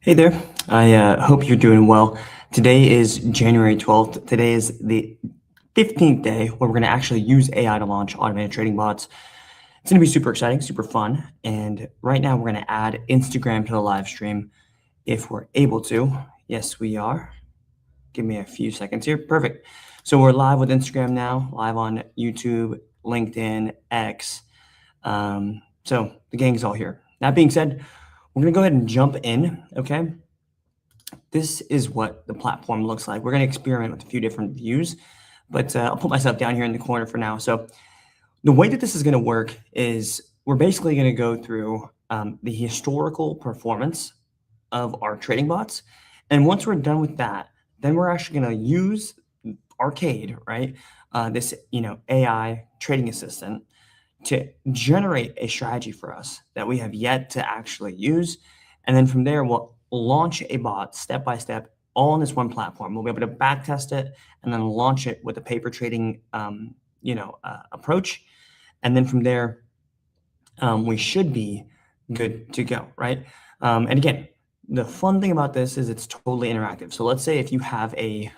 Hey there. I hope you're doing well. Today is January 12th. Today is the 15th day where we're going to actually use AI to launch automated trading bots. It's going to be super exciting, super fun. And right now we're going to add Instagram to the live stream if we're able to. Yes, we are. Give me a few seconds here. Perfect. So we're live with Instagram now, live on YouTube, LinkedIn, X. So the gang's all here. That being said, we're going to go ahead and jump in, okay? This is what the platform looks like. We're going to experiment with a few different views, but I'll put myself down here in the corner for now. So the way that this is going to work is we're basically going to go through the historical performance of our trading bots. And once we're done with that, then we're actually going to use Arcade, right? This, AI trading assistant to generate a strategy for us that we have yet to actually use. And then from there, we'll launch a bot step by step all on this one platform. We'll be able to back test it and then launch it with a paper trading, approach. And then from there, we should be good to go, right? And again, the fun thing about this is it's totally interactive. So let's say if you have a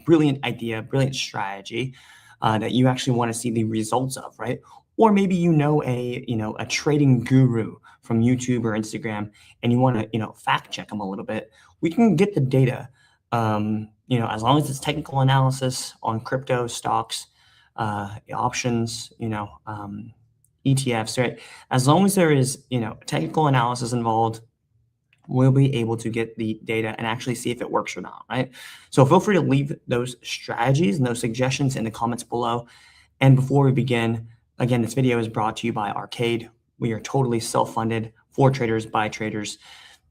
brilliant idea, brilliant strategy that you actually want to see the results of, right? Or maybe a trading guru from YouTube or Instagram, and you want to fact check them a little bit. We can get the data, as long as it's technical analysis on crypto stocks, options, ETFs, right? As long as there is technical analysis involved, we'll be able to get the data and actually see if it works or not, right? So feel free to leave those strategies and those suggestions in the comments below. And before we begin, again, this video is brought to you by Arcade. We are totally self-funded for traders by traders.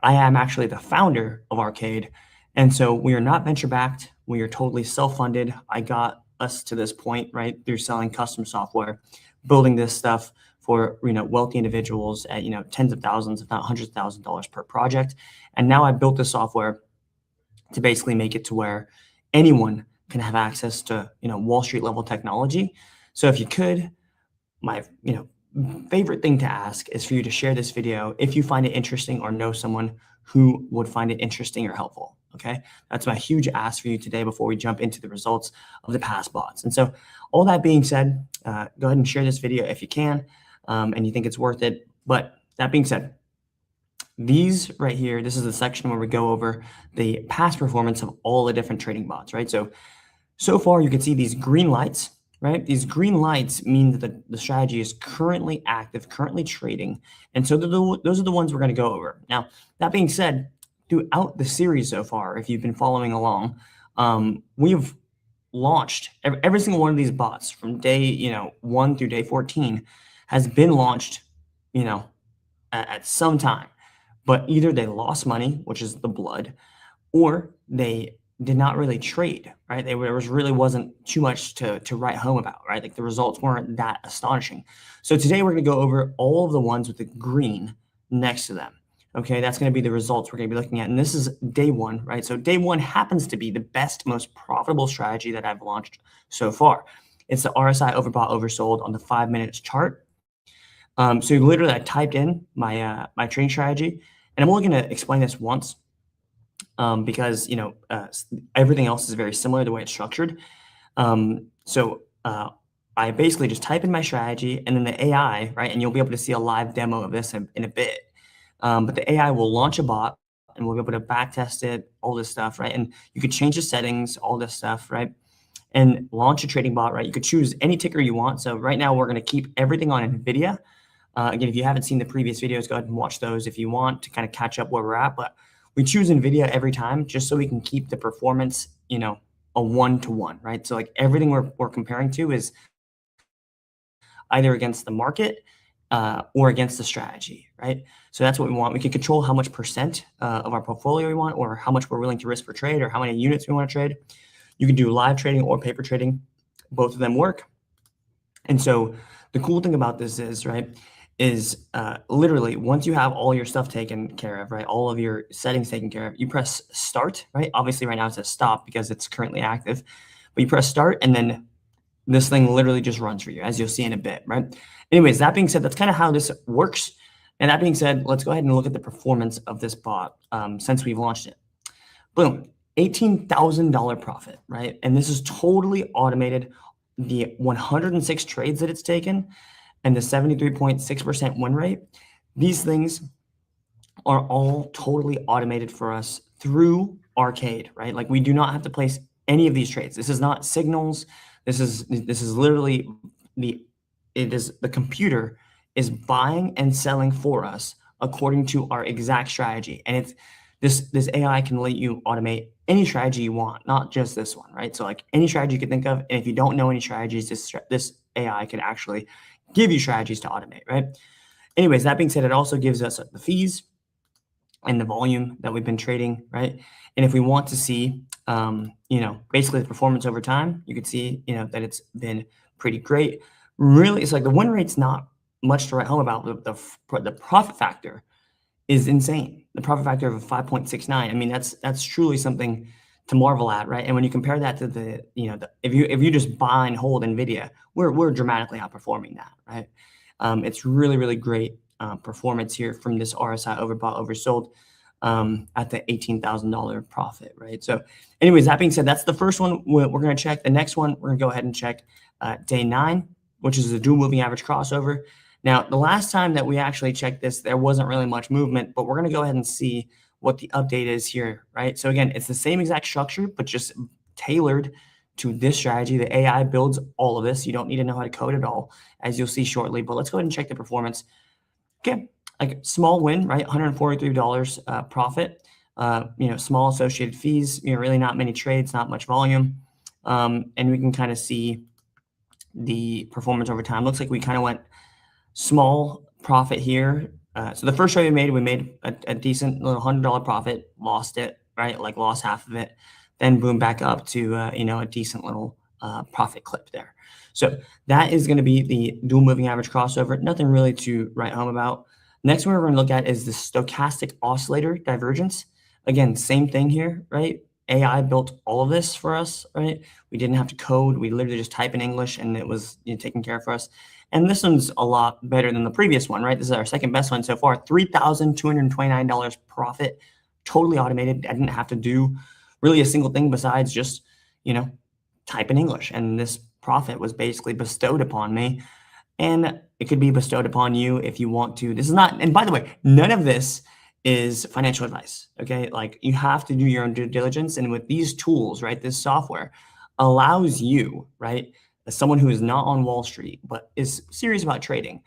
I am actually the founder of Arcade. And so we are not venture-backed. We are totally self-funded. I got us to this point, right, through selling custom software, building this stuff for wealthy individuals at tens of thousands, if not hundreds of thousands of dollars per project. And now I built the software to basically make it to where anyone can have access to Wall Street level technology. So if you could, my favorite thing to ask is for you to share this video if you find it interesting or know someone who would find it interesting or helpful. Okay, that's my huge ask for you today before we jump into the results of the past bots. And so all that being said, go ahead and share this video if you can. And you think it's worth it. But that being said, these right here, this is the section where we go over the past performance of all the different trading bots, right? So far you can see these green lights, right? These green lights mean that the strategy is currently active, currently trading. And so those are the ones we're going to go over. Now, that being said, throughout the series so far, if you've been following along, we've launched every single one of these bots from day 1 through day 14 has been launched, at some time, but either they lost money, which is the blood, or they did not really trade, right? There really wasn't too much to write home about, right? Like the results weren't that astonishing. So today we're going to go over all of the ones with the green next to them. Okay, that's going to be the results we're going to be looking at. And this is day one, right? So day one happens to be the best, most profitable strategy that I've launched so far. It's the RSI overbought, oversold on the 5 minutes chart. So literally I typed in my my trading strategy, and I'm only going to explain this once because everything else is very similar the way it's structured. I basically just type in my strategy, and then the AI, right, and you'll be able to see a live demo of this in a bit. But the AI will launch a bot, and we'll be able to back test it, all this stuff, right? And you could change the settings, all this stuff, right? And launch a trading bot, right? You could choose any ticker you want. So right now we're going to keep everything on NVIDIA. Again, if you haven't seen the previous videos, go ahead and watch those if you want to kind of catch up where we're at. But we choose NVIDIA every time just so we can keep the performance, a 1-to-1, right? So like everything we're comparing to is either against the market or against the strategy, right? So that's what we want. We can control how much percent of our portfolio we want, or how much we're willing to risk for trade, or how many units we want to trade. You can do live trading or paper trading. Both of them work. And so the cool thing about this is, right, is literally once you have all your stuff taken care of, right, all of your settings taken care of, you press start, right? Obviously right now it says stop because it's currently active, but you press start and then this thing literally just runs for you, as you'll see in a bit, right? Anyways, that being said, that's kind of how this works. And that being said, let's go ahead and look at the performance of this bot since we've launched it. Boom, $18,000 profit, right? And this is totally automated. The 106 trades that it's taken and the 73.6% win rate, these things are all totally automated for us through Arcade, right? Like we do not have to place any of these trades. This is not signals. This is literally the computer is buying and selling for us according to our exact strategy. And it's this AI can let you automate any strategy you want, not just this one, right? So like any strategy you can think of, and if you don't know any strategies, this AI can actually give you strategies to automate, right? Anyways, that being said, it also gives us the fees and the volume that we've been trading, right? And if we want to see, basically the performance over time, you can see, that it's been pretty great. Really, it's like the win rate's not much to write home about. The profit factor is insane. The profit factor of 5.69. I mean, that's truly something to marvel at, right? And when you compare that to if you just buy and hold Nvidia, we're dramatically outperforming that, right? It's really, really great performance here from this RSI overbought, oversold at the $18,000 profit, right? So anyways, that being said, that's the first one we're going to check. The next one, we're going to go ahead and check day 9, which is the dual moving average crossover. Now, the last time that we actually checked this, there wasn't really much movement, but we're going to go ahead and see what the update is here, right? So again, it's the same exact structure, but just tailored to this strategy. The AI builds all of this. You don't need to know how to code at all, as you'll see shortly, but let's go ahead and check the performance. Okay, like small win, right? $143 profit, small associated fees, really not many trades, not much volume. And we can kind of see the performance over time. Looks like we kind of went small profit here. So the first trade we made a decent little $100 profit, lost it, right? Like lost half of it, then boom back up to, a decent little profit clip there. So that is going to be the dual moving average crossover. Nothing really to write home about. Next one we're going to look at is the stochastic oscillator divergence. Again, same thing here, right? AI built all of this for us, right? We didn't have to code. We literally just type in English and it was taken care of for us. And this one's a lot better than the previous one, right? This is our second best one so far. $3,229 profit, totally automated. I didn't have to do really a single thing besides just, type in English. And this profit was basically bestowed upon me. And it could be bestowed upon you if you want to. This is not, and by the way, none of this is financial advice, okay? Like you have to do your own due diligence. And with these tools, right, this software allows you, right, as someone who is not on Wall Street, but is serious about trading,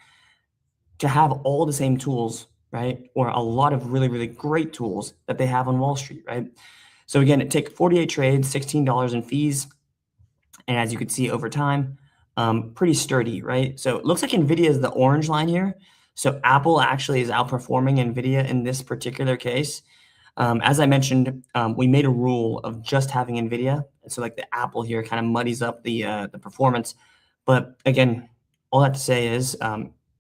to have all the same tools, right? Or a lot of really, really great tools that they have on Wall Street, right? So again, it takes 48 trades, $16 in fees. And as you can see over time, pretty sturdy, right? So it looks like NVIDIA is the orange line here. So Apple actually is outperforming NVIDIA in this particular case. As I mentioned, we made a rule of just having NVIDIA. So like the Apple here kind of muddies up the performance. But again, all that to say is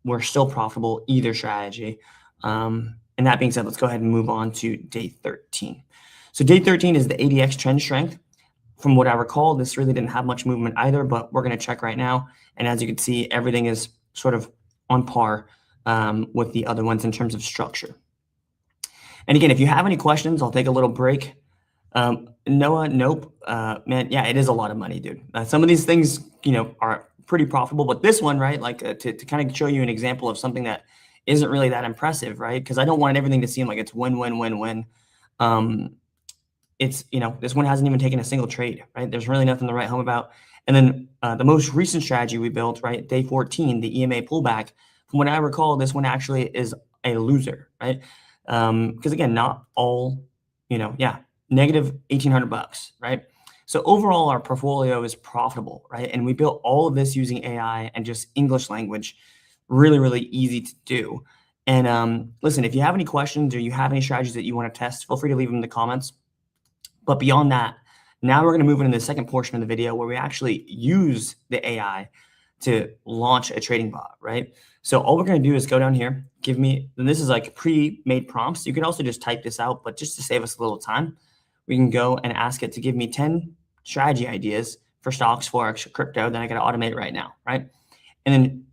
we're still profitable either strategy. And that being said, let's go ahead and move on to day 13. So day 13 is the ADX trend strength. From what I recall, this really didn't have much movement either, but we're going to check right now. And as you can see, everything is sort of on par with the other ones in terms of structure. And again, if you have any questions, I'll take a little break. Noah, nope. Man, yeah, it is a lot of money, dude. Some of these things, are pretty profitable, but this one, right, like to kind of show you an example of something that isn't really that impressive, right? Because I don't want everything to seem like it's win, win, win, win. It's, this one hasn't even taken a single trade, right? There's really nothing to write home about. And then the most recent strategy we built, right, day 14, the EMA pullback, from what I recall, this one actually is a loser, right? Because again, not all, negative $1,800, right? So overall, our portfolio is profitable, right? And we built all of this using AI and just English language, really, really easy to do. And listen, if you have any questions or you have any strategies that you want to test, feel free to leave them in the comments. But beyond that, now we're going to move into the second portion of the video where we actually use the AI to launch a trading bot, right? So all we're going to do is go down here, and this is like pre-made prompts. You can also just type this out, but just to save us a little time, we can go and ask it to give me 10 strategy ideas for stocks, Forex, crypto that I got to automate right now, right? And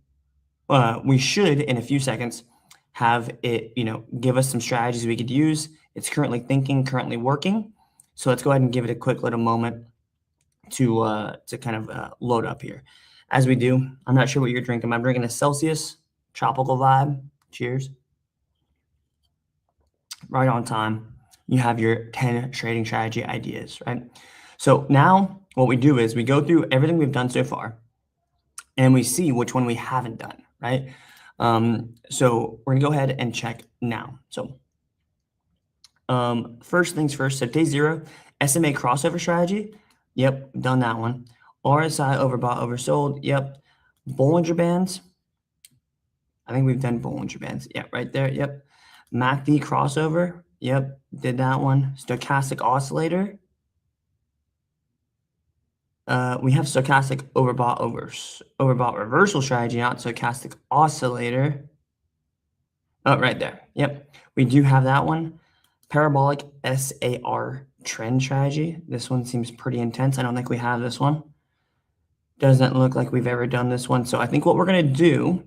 then we should, in a few seconds, have it, give us some strategies we could use. It's currently thinking, currently working. So let's go ahead and give it a quick little moment to kind of load up here. As we do, I'm not sure what you're drinking. I'm drinking a Celsius tropical vibe. Cheers. Right on time. You have your 10 trading strategy ideas, right? So now what we do is we go through everything we've done so far and we see which one we haven't done, right? So we're gonna go ahead and check now. So first things first, so day 0, SMA crossover strategy. Yep, done that one. RSI overbought, oversold. Yep. Bollinger Bands. I think we've done Bollinger Bands. Yeah, right there. Yep. MACD crossover. Yep, did that one. Stochastic oscillator. We have stochastic overbought reversal strategy, not stochastic oscillator. Oh, right there. Yep, we do have that one. Parabolic SAR trend strategy. This one seems pretty intense. I don't think we have this one. Doesn't look like we've ever done this one. So I think what we're going to do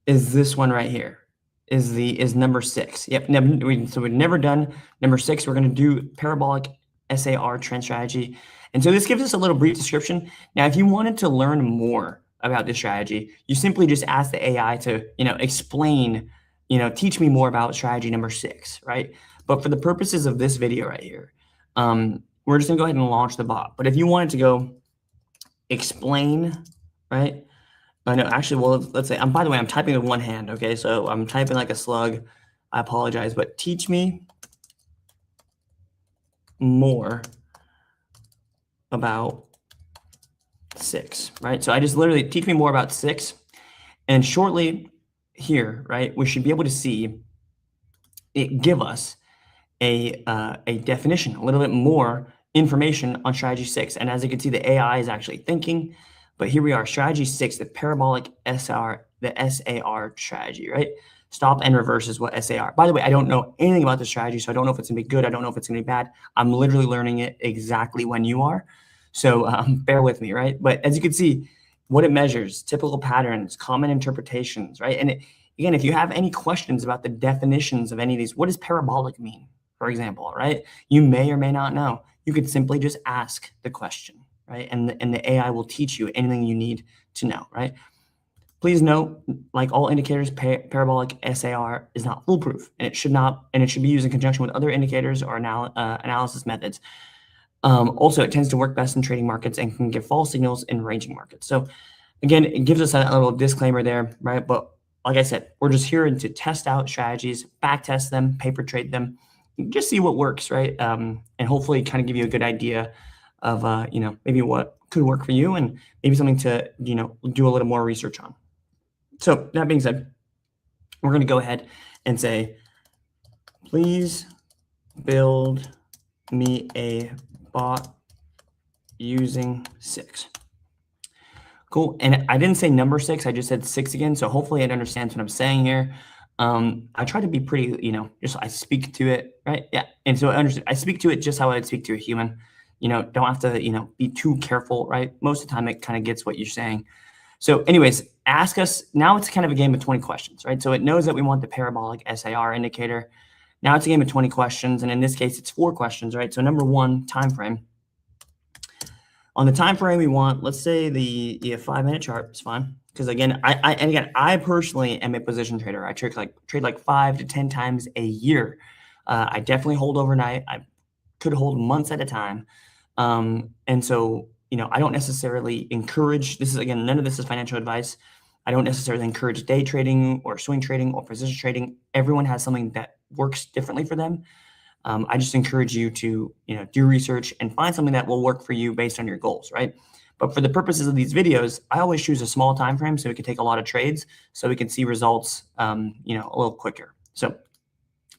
is this one right here. Is number 6. Yep. So we've never done number 6. We're going to do parabolic SAR trend strategy. And so this gives us a little brief description. Now, if you wanted to learn more about this strategy, you simply just ask the AI to, explain, teach me more about strategy number 6, right? But for the purposes of this video right here, we're just gonna go ahead and launch the bot. But if you wanted to go explain, right? No, actually, well, let's say, by the way, I'm typing with one hand, okay? So I'm typing like a slug. I apologize, but teach me more about 6, right? So I just literally teach me more about 6. And shortly here, right, we should be able to see it give us a definition, a little bit more information on strategy 6. And as you can see, the AI is actually thinking. But here we are, strategy 6, the parabolic SAR strategy, right? Stop and reverse is what SAR. By the way, I don't know anything about the strategy, so I don't know if it's gonna be good. I don't know if it's gonna be bad. I'm literally learning it exactly when you are. So bear with me, right? But as you can see, what it measures, typical patterns, common interpretations, right? And again, if you have any questions about the definitions of any of these, what does parabolic mean, for example, right? You may or may not know. You could simply just ask the question, right? And the AI will teach you anything you need to know, right? Please note, like all indicators, parabolic SAR is not foolproof, and it should be used in conjunction with other indicators or analysis methods. Also, it tends to work best in trading markets and can give false signals in ranging markets. So again, it gives us a little disclaimer there, right? But like I said, we're just here to test out strategies, back test them, paper trade them, just see what works, right? And hopefully kind of give you a good idea of, maybe what could work for you and maybe something to, do a little more research on. So that being said, we're going to go ahead and say, please build me a bot using 6. Cool. And I didn't say number 6. I just said 6 again. So hopefully it understands what I'm saying here. I try to be pretty, just I speak to it, right? Yeah. And so I speak to it just how I'd speak to a human. Don't have to, be too careful, right? Most of the time it kind of gets what you're saying. So anyways, ask us. Now it's kind of a game of 20 questions, right? So it knows that we want the parabolic SAR indicator. Now it's a game of 20 questions. And in this case, it's 4 questions, right? So number 1, time frame. On the time frame, we want, let's say the 5-minute chart is fine. Because again, I personally am a position trader. I trade like 5 to 10 times a year. I definitely hold overnight. I could hold months at a time. And so, I don't necessarily encourage, none of this is financial advice. I don't necessarily encourage day trading or swing trading or position trading. Everyone has something that works differently for them. I just encourage you to, do research and find something that will work for you based on your goals, right? But for the purposes of these videos, I always choose a small time frame so we can take a lot of trades, so we can see results, a little quicker. So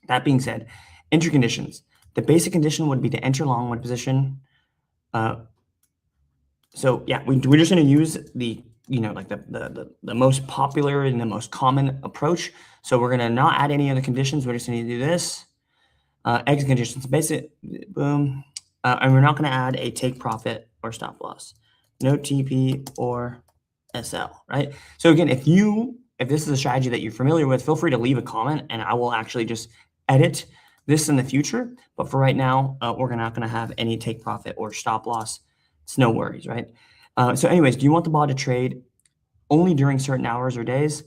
that being said, entry conditions. The basic condition would be to enter long one position. So yeah, we're just going to use the, like the most popular and the most common approach. So we're going to not add any other conditions. We're just going to do this. Exit conditions, basic, boom. And we're not going to add a take profit or stop loss. No TP or SL, right? So again, if you if this is a strategy that you're familiar with, feel free to leave a comment and I will actually just edit this in the future. But for right now, we're not going to have any take profit or stop loss. It's no worries, right? So anyways, do you want the bot to trade only during certain hours or days?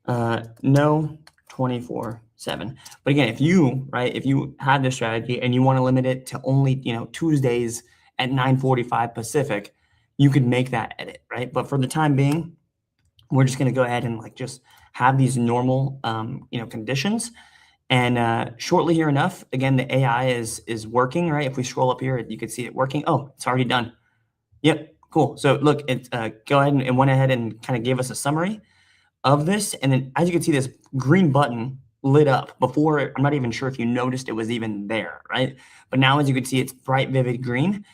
No, 24/7. But again, if you have this strategy and you want to limit it to only, Tuesdays at 9:45 Pacific, you could make that edit, right? But for the time being, we're just going to go ahead and just have these normal, conditions. And shortly here enough, again, the AI is working, right? If we scroll up here, you can see it working. Oh, it's already done. Yep, cool. So look, it go ahead and went ahead and kind of gave us a summary of this. And then as you can see, this green button lit up before. I'm not even sure if you noticed it was even there, right? But now, as you can see, it's bright, vivid green.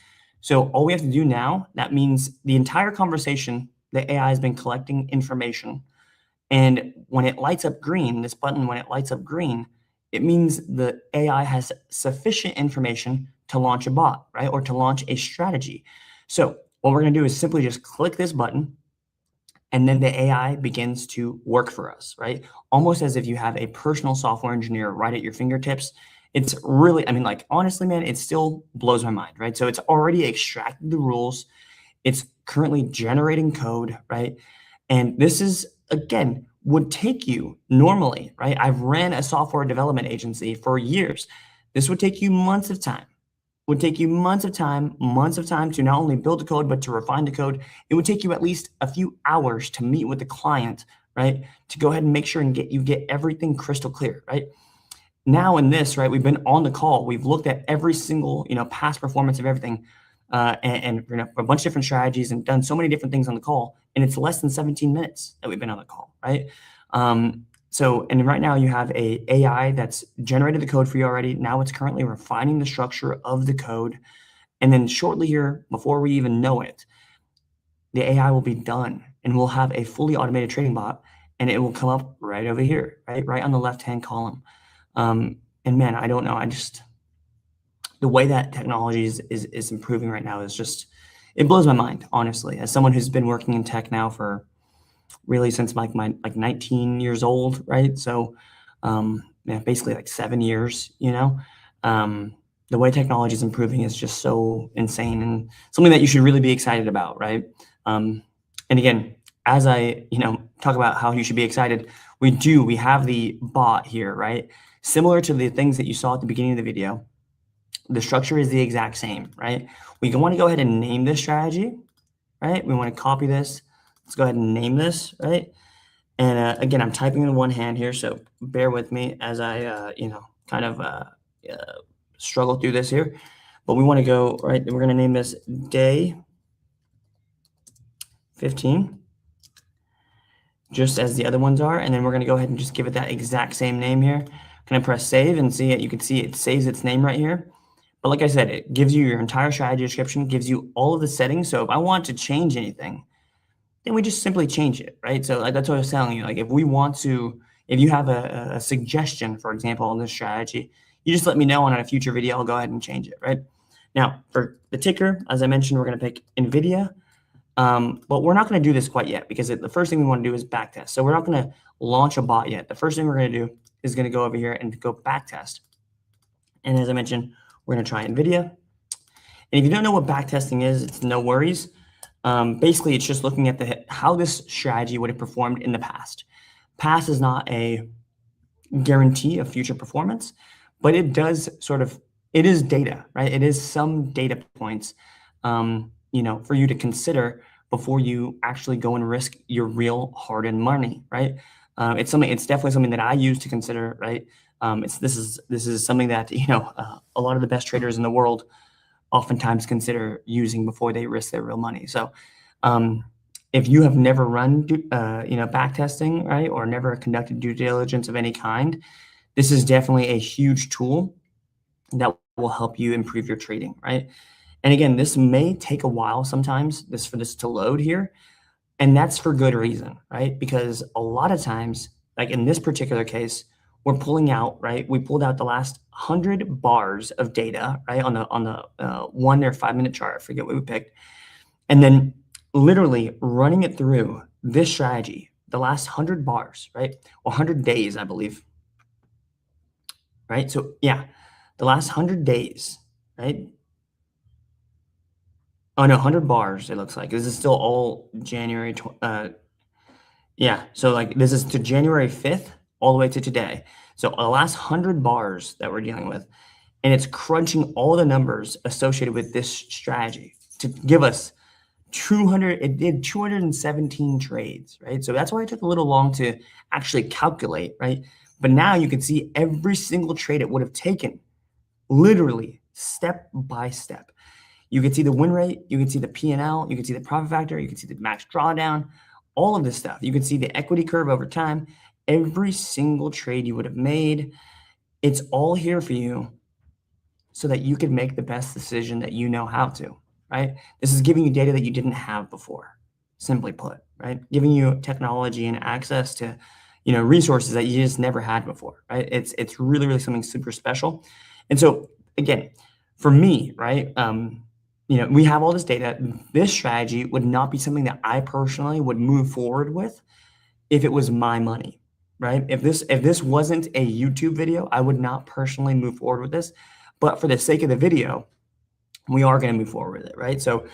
So all we have to do now, that means the entire conversation, the AI has been collecting information. And when it lights up green, this button, when it lights up green, it means the AI has sufficient information to launch a bot, right? Or to launch a strategy. So what we're going to do is simply just click this button, and then the AI begins to work for us, right? Almost as if you have a personal software engineer right at your fingertips. It's really, honestly, man, it still blows my mind, right? So it's already extracted the rules. It's currently generating code, right? And this is, again, would take you normally, right? I've ran a software development agency for years. This would take you months of time. Would take you months of time to not only build the code, but to refine the code. It would take you at least a few hours to meet with the client, right? To go ahead and make sure and get everything crystal clear, right? Now in this, right, we've been on the call. We've looked at every single, past performance of everything, and a bunch of different strategies and done so many different things on the call. And it's less than 17 minutes that we've been on the call, right? And right now you have a AI that's generated the code for you already. Now it's currently refining the structure of the code. And then shortly here, before we even know it, the AI will be done and we'll have a fully automated trading bot, and it will come up right over here, right on the left-hand column. And man, I don't know. The way that technology is improving right now is just, it blows my mind, honestly, as someone who's been working in tech now for really since my 19 years old, right? So, basically 7 years, the way technology is improving is just so insane and something that you should really be excited about, right? And again, as I, talk about how you should be excited, we have the bot here, right? Similar to the things that you saw at the beginning of the video, the structure is the exact same, right? We want to go ahead and name this strategy, right? We want to copy this. Let's go ahead and name this, right? And again, I'm typing in one hand here, so bear with me as I, struggle through this here. But we want to go, right, we're going to name this day 15, just as the other ones are. And then we're going to go ahead and just give it that exact same name here. Can I press save and see it? You can see it saves its name right here. But like I said, it gives you your entire strategy description, gives you all of the settings. So if I want to change anything, then we just simply change it, right? So that's what I was telling you. If you have a suggestion, for example, on this strategy, you just let me know, and on a future video, I'll go ahead and change it, right? Now, for the ticker, as I mentioned, we're going to pick NVIDIA. But we're not going to do this quite yet because the first thing we want to do is backtest. So we're not going to launch a bot yet. The first thing we're going to do is going to go over here and go backtest. And as I mentioned, we're going to try NVIDIA. And if you don't know what backtesting is, it's no worries. Basically, it's just looking at how this strategy would have performed in the past. Past is not a guarantee of future performance, but it does it is data, right? It is some data points, for you to consider before you actually go and risk your real hard-earned money, right? It's definitely something that I use to consider, right? This is something that, a lot of the best traders in the world oftentimes consider using before they risk their real money. So if you have never run, back testing, right, or never conducted due diligence of any kind, this is definitely a huge tool that will help you improve your trading, right? And again, this may take a while sometimes for this to load here, and that's for good reason, right? Because a lot of times, like in this particular case, we're pulling out, right? We pulled out the last 100 bars of data, right, on the 1 or 5 minute chart. I forget what we picked, and then literally running it through this strategy the last 100 bars, right? Or 100 days, I believe, right? So yeah, the last 100 days, right? Oh no, 100 bars, it looks like. This is still all January, yeah, so like this is to January 5th all the way to today. So the last 100 bars that we're dealing with, and it's crunching all the numbers associated with this strategy to give us 200, it did 217 trades, right? So that's why it took a little long to actually calculate, right? But now you can see every single trade it would have taken, literally step by step. You can see the win rate, you can see the P&L, you can see the profit factor, you can see the max drawdown, all of this stuff. You can see the equity curve over time, every single trade you would have made. It's all here for you so that you can make the best decision that you know how to, right? This is giving you data that you didn't have before, simply put, right? Giving you technology and access to, resources that you just never had before, right? It's really, really something super special. And so again, for me, right, we have all this data. This strategy would not be something that I personally would move forward with if it was my money, right? If this wasn't a YouTube video, I would not personally move forward with this. But for the sake of the video, we are going to move forward with it, right? So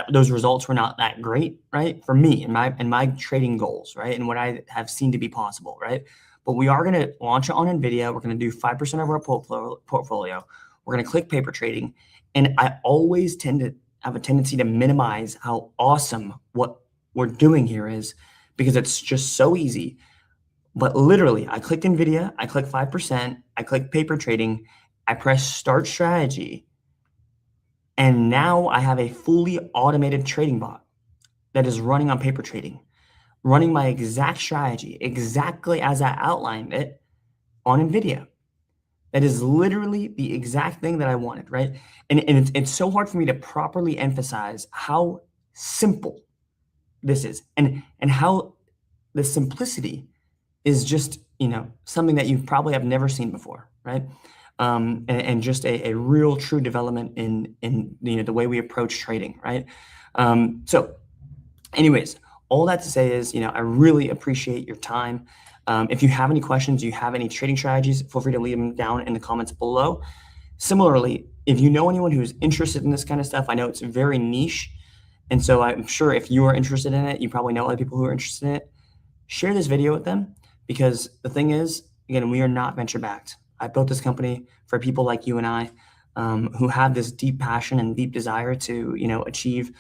those results were not that great, right? For me and my trading goals, right? And what I have seen to be possible, right? But we are going to launch it on NVIDIA. We're going to do 5% of our portfolio. We're going to click paper trading. And I always tend to have a tendency to minimize how awesome what we're doing here is because it's just so easy. But literally, I clicked NVIDIA, I click 5%, I click paper trading, I press start strategy, and now I have a fully automated trading bot that is running on paper trading, running my exact strategy, exactly as I outlined it on NVIDIA. That is literally the exact thing that I wanted, right? And it's so hard for me to properly emphasize how simple this is and how the simplicity is just, something that you probably have never seen before, right? And just a real true development in the way we approach trading, right? So anyways, all that to say is, I really appreciate your time. If you have any questions, you have any trading strategies, feel free to leave them down in the comments below. Similarly, if you know anyone who's interested in this kind of stuff, I know it's very niche. And so I'm sure if you are interested in it, you probably know other people who are interested in it. Share this video with them because the thing is, again, we are not venture backed. I built this company for people like you and I who have this deep passion and deep desire to, achieve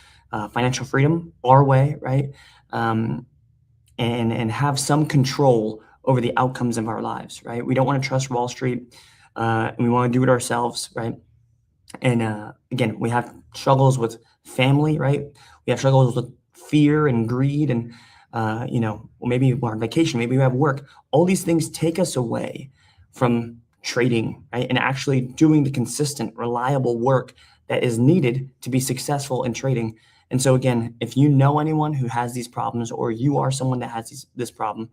financial freedom our way, right? And have some control over the outcomes of our lives, right? We don't want to trust Wall Street. And we want to do it ourselves, right? And again, we have struggles with family, right? We have struggles with fear and greed and, maybe we're on vacation, maybe we have work. All these things take us away from trading, right? And actually doing the consistent, reliable work that is needed to be successful in trading. And so again, if you know anyone who has these problems or you are someone that has this problem,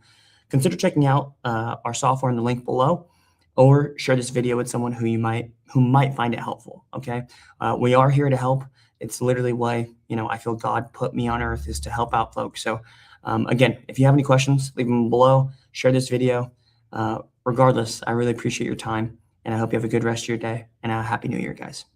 consider checking out our software in the link below or share this video with someone who might find it helpful, okay? We are here to help. It's literally why, I feel God put me on earth is to help out folks. So again, if you have any questions, leave them below, share this video. Regardless, I really appreciate your time and I hope you have a good rest of your day and a happy new year, guys.